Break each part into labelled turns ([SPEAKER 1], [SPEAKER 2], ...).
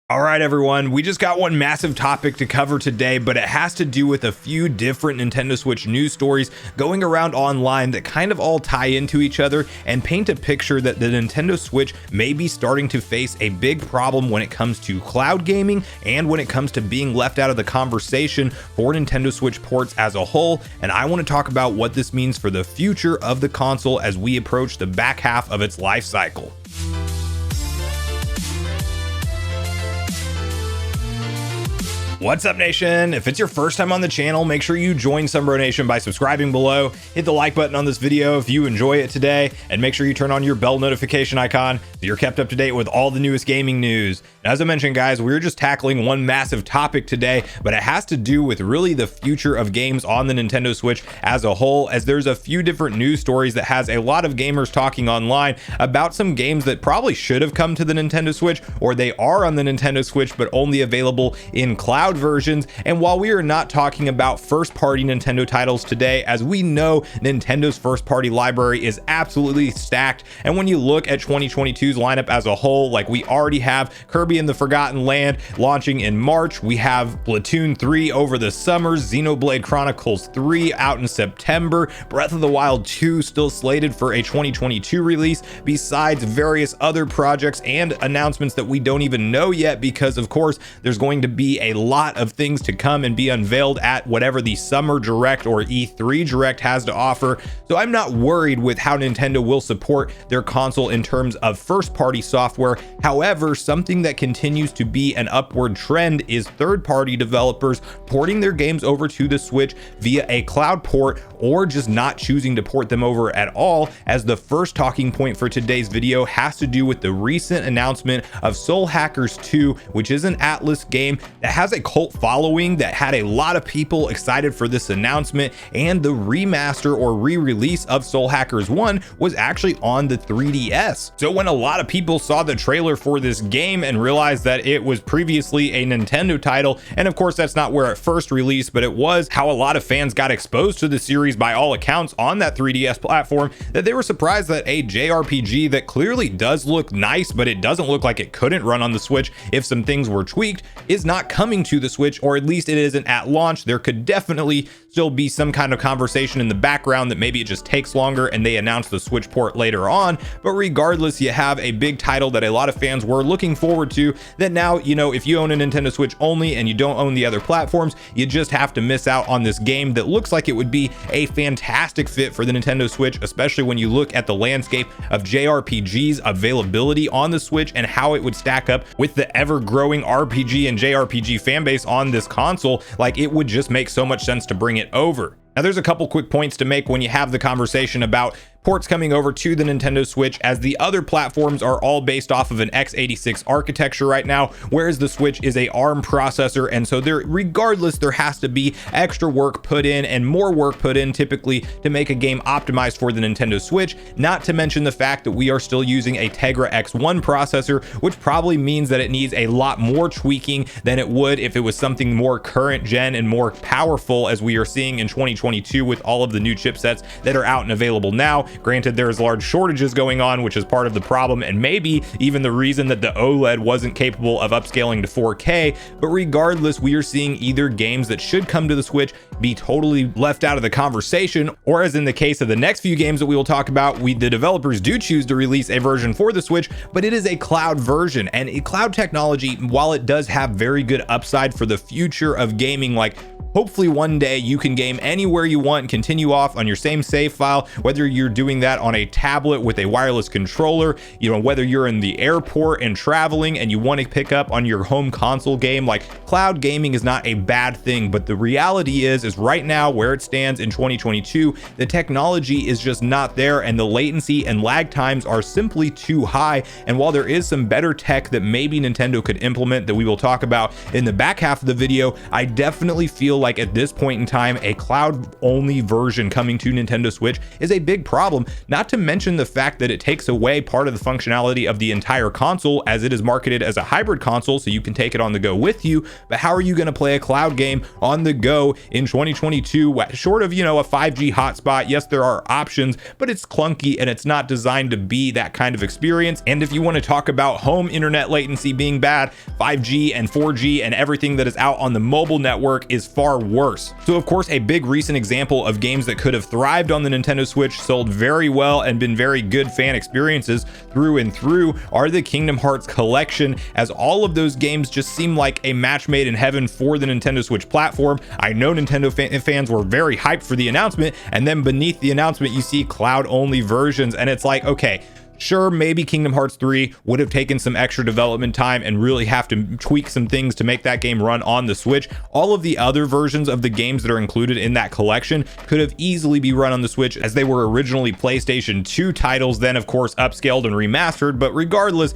[SPEAKER 1] All right, everyone, we just got one massive topic to cover today, but it has to do with a few different Nintendo Switch news stories going around online that kind of all tie into each other and paint a picture that the Nintendo Switch may be starting to face a big problem when it comes to cloud gaming and when it comes to being left out of the conversation for Nintendo Switch ports as a whole. And I want to talk about what this means for the future of the console as we approach the back half of its life cycle. What's up, Nation? If it's your first time on the channel, make sure you join Sunbro Nation by subscribing below, hit the like button on this video if you enjoy it today, and make sure you turn on your bell notification icon so you're kept up to date with all the newest gaming news. And as I mentioned, guys, we're just tackling one massive topic today, but it has to do with really the future of games on the Nintendo Switch as a whole, as there's a few different news stories that has a lot of gamers talking online about some games that probably should have come to the Nintendo Switch, or they are on the Nintendo Switch but only available in cloud versions. And while we are not talking about first party Nintendo titles today, as we know Nintendo's first party library is absolutely stacked, and when you look at 2022's lineup as a whole, like we already have Kirby and the Forgotten Land launching in March, we have Splatoon 3 over the summer, Xenoblade Chronicles 3 out in September, Breath of the Wild 2 still slated for a 2022 release, besides various other projects and announcements that we don't even know yet, because of course there's going to be a lot of things to come and be unveiled at whatever the Summer Direct or E3 Direct has to offer. So I'm not worried with how Nintendo will support their console in terms of first party software. However, something that continues to be an upward trend is third party developers porting their games over to the Switch via a cloud port, or just not choosing to port them over at all, as the first talking point for today's video has to do with the recent announcement of Soul Hackers 2, which is an Atlas game that has a cult following, that had a lot of people excited for this announcement, and the remaster or re-release of Soul Hackers 1 was actually on the 3DS. So when a lot of people saw the trailer for this game and realized that it was previously a Nintendo title, and of course that's not where it first released, but it was how a lot of fans got exposed to the series by all accounts on that 3DS platform, that they were surprised that a JRPG that clearly does look nice, but it doesn't look like it couldn't run on the Switch if some things were tweaked, is not coming to the Switch, or at least it isn't at launch. There could definitely still be some kind of conversation in the background that maybe it just takes longer and they announce the Switch port later on. But regardless, you have a big title that a lot of fans were looking forward to, that now, you know, if you own a Nintendo Switch only and you don't own the other platforms, you just have to miss out on this game that looks like it would be a fantastic fit for the Nintendo Switch, especially when you look at the landscape of JRPGs availability on the Switch and how it would stack up with the ever-growing RPG and JRPG fan base on this console. Like, it would just make so much sense to bring it over. Now, there's a couple quick points to make when you have the conversation about ports coming over to the Nintendo Switch, as the other platforms are all based off of an x86 architecture right now, whereas the Switch is a ARM processor, and so regardless there has to be extra work put in and more work put in typically to make a game optimized for the Nintendo Switch, not to mention the fact that we are still using a Tegra X1 processor, which probably means that it needs a lot more tweaking than it would if it was something more current gen and more powerful, as we are seeing in 2022 with all of the new chipsets that are out and available now. Granted, there's large shortages going on, which is part of the problem, and maybe even the reason that the OLED wasn't capable of upscaling to 4K. But regardless, we are seeing either games that should come to the Switch be totally left out of the conversation, or as in the case of the next few games that we will talk about, the developers do choose to release a version for the Switch, but it is a cloud version. And a cloud technology, while it does have very good upside for the future of gaming, like hopefully one day you can game anywhere you want and continue off on your same save file, whether you're doing that on a tablet with a wireless controller, you know, whether you're in the airport and traveling and you want to pick up on your home console game. Like, cloud gaming is not a bad thing, but the reality is right now where it stands in 2022, the technology is just not there, and the latency and lag times are simply too high. And while there is some better tech that maybe Nintendo could implement that we will talk about in the back half of the video, I definitely feel like like at this point in time, a cloud-only version coming to Nintendo Switch is a big problem, not to mention the fact that it takes away part of the functionality of the entire console, as it is marketed as a hybrid console, so you can take it on the go with you. But how are you going to play a cloud game on the go in 2022, short of, a 5G hotspot? Yes, there are options, but it's clunky and it's not designed to be that kind of experience. And if you want to talk about home internet latency being bad, 5G and 4G and everything that is out on the mobile network is far worse. So of course, a big recent example of games that could have thrived on the Nintendo Switch, sold very well and been very good fan experiences through and through, are the Kingdom Hearts collection, as all of those games just seem like a match made in heaven for the Nintendo Switch platform. I know Nintendo fans were very hyped for the announcement, and then beneath the announcement you see cloud only versions, and it's like, okay, sure, maybe Kingdom Hearts 3 would have taken some extra development time and really have to tweak some things to make that game run on the Switch. All of the other versions of the games that are included in that collection could have easily be run on the Switch, as they were originally PlayStation 2 titles, then of course upscaled and remastered. But regardless,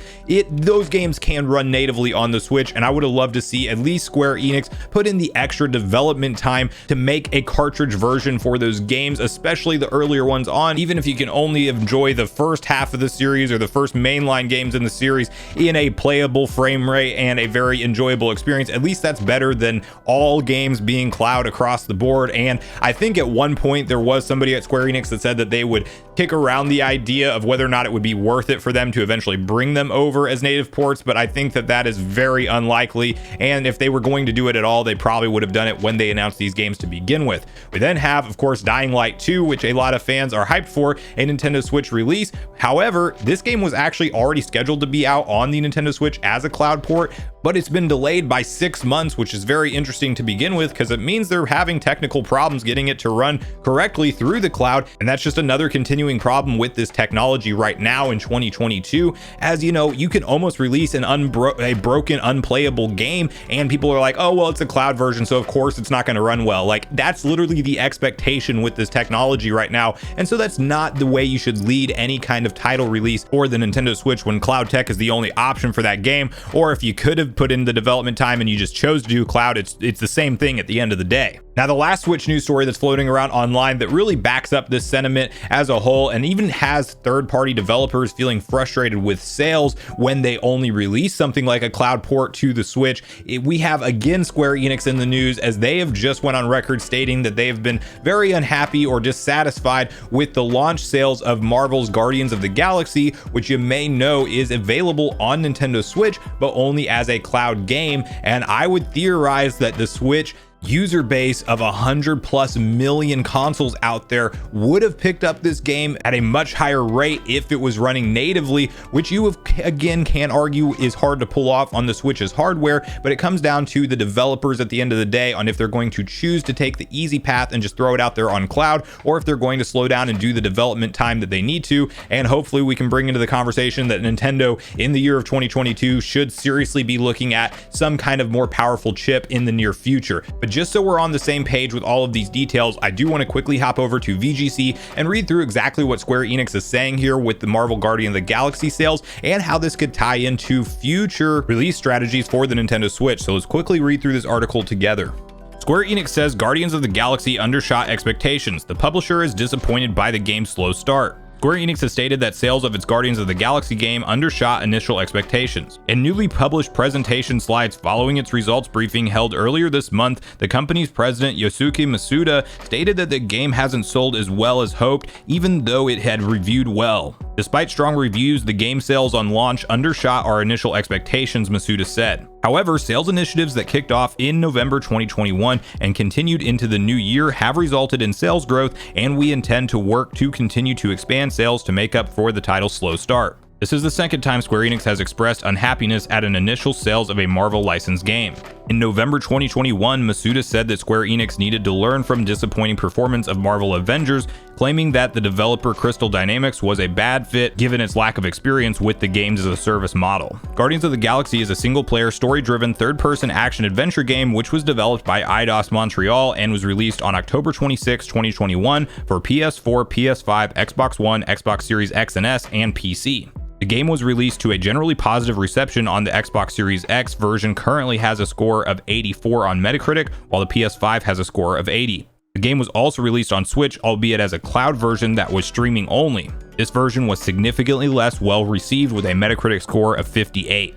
[SPEAKER 1] those games can run natively on the Switch, and I would have loved to see at least Square Enix put in the extra development time to make a cartridge version for those games, especially the earlier ones on, even if you can only enjoy the first half of the series or the first mainline games in the series in a playable frame rate and a very enjoyable experience. At least that's better than all games being cloud across the board. And I think at one point there was somebody at Square Enix that said that they would kick around the idea of whether or not it would be worth it for them to eventually bring them over as native ports, but I think that that is very unlikely, and if they were going to do it at all, they probably would have done it when they announced these games to begin with. We then have, of course, Dying Light 2, which a lot of fans are hyped for, a Nintendo Switch release. However, this game was actually already scheduled to be out on the Nintendo Switch as a cloud port, but it's been delayed by 6 months, which is very interesting to begin with, because it means they're having technical problems getting it to run correctly through the cloud. And that's just another continuing problem with this technology right now in 2022. As you know, you can almost release a broken, unplayable game, and people are like, oh, well, it's a cloud version, so of course it's not going to run well. Like, that's literally the expectation with this technology right now. And so that's not the way you should lead any kind of title release for the Nintendo Switch, when cloud tech is the only option for that game. Or if you could have put in the development time and you just chose to do cloud, it's the same thing at the end of the day. Now, the last Switch news story that's floating around online that really backs up this sentiment as a whole, and even has third-party developers feeling frustrated with sales when they only release something like a cloud port to the Switch, we have again Square Enix in the news, as they have just went on record stating that they have been very unhappy or dissatisfied with the launch sales of Marvel's Guardians of the Galaxy, which you may know is available on Nintendo Switch, but only as a cloud game. And I would theorize that the Switch user base of 100+ million consoles out there would have picked up this game at a much higher rate if it was running natively, which you again can argue is hard to pull off on the Switch's hardware. But it comes down to the developers at the end of the day on if they're going to choose to take the easy path and just throw it out there on cloud, or if they're going to slow down and do the development time that they need to. And hopefully we can bring into the conversation that Nintendo in the year of 2022 should seriously be looking at some kind of more powerful chip in the near future. But just so we're on the same page with all of these details, I do want to quickly hop over to VGC and read through exactly what Square Enix is saying here with the Marvel Guardian of the Galaxy sales, and how this could tie into future release strategies for the Nintendo Switch. So let's quickly read through this article together. Square Enix says Guardians of the Galaxy undershot expectations. The publisher is disappointed by the game's slow start. Square Enix has stated that sales of its Guardians of the Galaxy game undershot initial expectations. In newly published presentation slides following its results briefing held earlier this month, the company's president Yosuke Masuda stated that the game hasn't sold as well as hoped, even though it had reviewed well. Despite strong reviews, the game sales on launch undershot our initial expectations, Masuda said. However, sales initiatives that kicked off in November 2021 and continued into the new year have resulted in sales growth, and we intend to work to continue to expand sales to make up for the title's slow start. This is the second time Square Enix has expressed unhappiness at an initial sales of a Marvel licensed game. In November 2021, Masuda said that Square Enix needed to learn from disappointing performance of Marvel Avengers, claiming that the developer Crystal Dynamics was a bad fit given its lack of experience with the games as a service model. Guardians of the Galaxy is a single-player, story-driven, third-person action-adventure game which was developed by Eidos Montreal and was released on October 26, 2021 for PS4, PS5, Xbox One, Xbox Series X and S, and PC. The game was released to a generally positive reception on the Xbox Series X. Version currently has a score of 84 on Metacritic, while the PS5 has a score of 80. The game was also released on Switch, albeit as a cloud version that was streaming only. This version was significantly less well received with a Metacritic score of 58.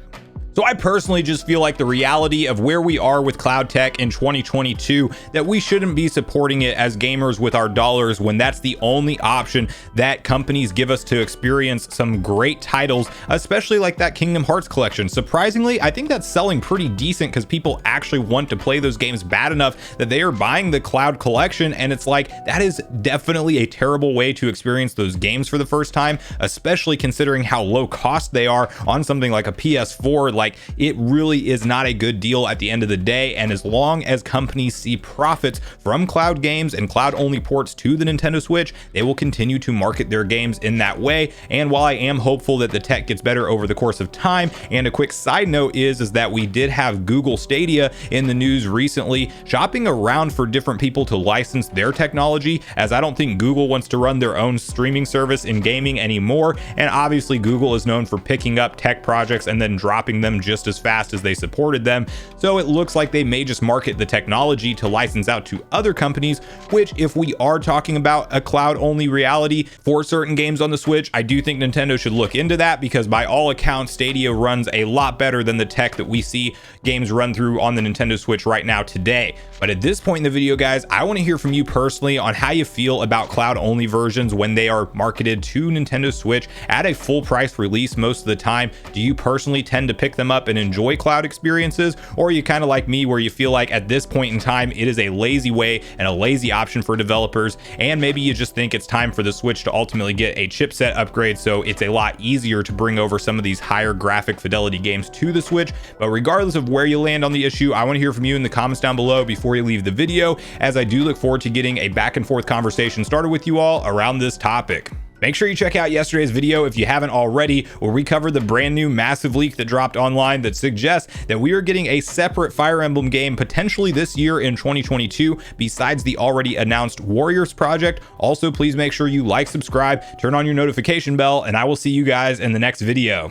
[SPEAKER 1] So I personally just feel like the reality of where we are with cloud tech in 2022, that we shouldn't be supporting it as gamers with our dollars when that's the only option that companies give us to experience some great titles, especially like that Kingdom Hearts collection. Surprisingly, I think that's selling pretty decent because people actually want to play those games bad enough that they are buying the cloud collection, and it's like, that is definitely a terrible way to experience those games for the first time, especially considering how low cost they are on something like a PS4. Like, it really is not a good deal at the end of the day, and as long as companies see profits from cloud games and cloud only ports to the Nintendo Switch, they will continue to market their games in that way. And while I am hopeful that the tech gets better over the course of time, and a quick side note is that we did have Google Stadia in the news recently, shopping around for different people to license their technology, as I don't think Google wants to run their own streaming service in gaming anymore. And obviously Google is known for picking up tech projects and then dropping them just as fast as they supported them. So it looks like they may just market the technology to license out to other companies, which, if we are talking about a cloud only reality for certain games on the Switch, I do think Nintendo should look into that, because by all accounts Stadia runs a lot better than the tech that we see games run through on the Nintendo Switch right now today. But at this point in the video, guys, I want to hear from you personally on how you feel about cloud only versions when they are marketed to Nintendo Switch at a full price release most of the time. Do you personally tend to pick them up and enjoy cloud experiences, or are you kind of like me where you feel like at this point in time it is a lazy way and a lazy option for developers, and maybe you just think it's time for the Switch to ultimately get a chipset upgrade so it's a lot easier to bring over some of these higher graphic fidelity games to the Switch? But regardless of where you land on the issue, I want to hear from you in the comments down below before you leave the video, as I do look forward to getting a back and forth conversation started with you all around this topic. Make sure you check out yesterday's video if you haven't already, where we covered the brand new massive leak that dropped online that suggests that we are getting a separate Fire Emblem game potentially this year in 2022, besides the already announced Warriors project. Also, please make sure you like, subscribe, turn on your notification bell, and I will see you guys in the next video.